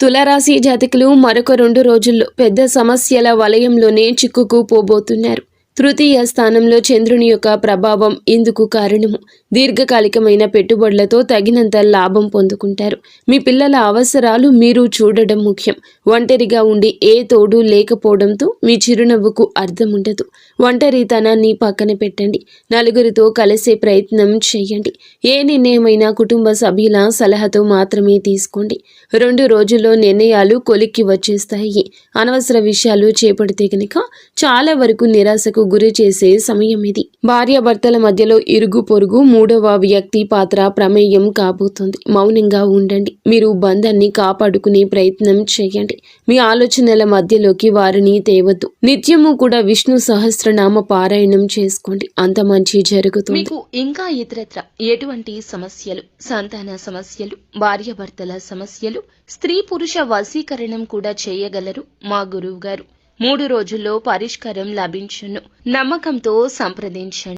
తులారాశి జాతకులు మరొక 2 రోజుల్లో పెద్ద సమస్యల వలయంలోనే చిక్కుకుపోబోతున్నారు. తృతీయ స్థానంలో చంద్రుని యొక్క ప్రభావం ఇందుకు కారణము. దీర్ఘకాలికమైన పెట్టుబడులతో తగినంత లాభం పొందుకుంటారు. మీ పిల్లల అవసరాలు మీరు చూడడం ముఖ్యం. ఒంటరిగా ఉండి ఏ తోడు లేకపోవడంతో మీ చిరునవ్వుకు అర్థం ఉండదు. ఒంటరితనాన్ని పక్కన పెట్టండి. నలుగురితో కలిసే ప్రయత్నం చేయండి. ఏ నిర్ణయమైనా కుటుంబ సభ్యుల సలహాతో మాత్రమే తీసుకోండి. 2 రోజుల్లో నిర్ణయాలు కొలిక్కి వచ్చేస్తాయి. అనవసర విషయాలు చేపడితే గనుక చాలా వరకు నిరాశకు గురి చేసే సమయం ఇది. భార్యాభర్తల మధ్యలో ఇరుగు పొరుగు మూడవ వ్యక్తి పాత్ర ప్రమేయం కాబోతుంది. మౌనంగా ఉండండి. మీరు బంధాన్ని కాపాడుకునే ప్రయత్నం చేయండి. మీ ఆలోచనల మధ్యలోకి వారిని తేవద్దు. నిత్యము కూడా విష్ణు సహస్రనామ పారాయణం చేసుకోండి. అంత మంచి జరుగుతుంది. మీకు ఇంకా ఇతరత్ర ఎటువంటి సమస్యలు, సంతాన సమస్యలు, భార్యాభర్తల సమస్యలు, స్త్రీ పురుష వశీకరణం కూడా చేయగలరు మా గురువు గారు. 3 రోజుల్లో పరిష్కారం లభించును. నమ్మకంతో సంప్రదించండి.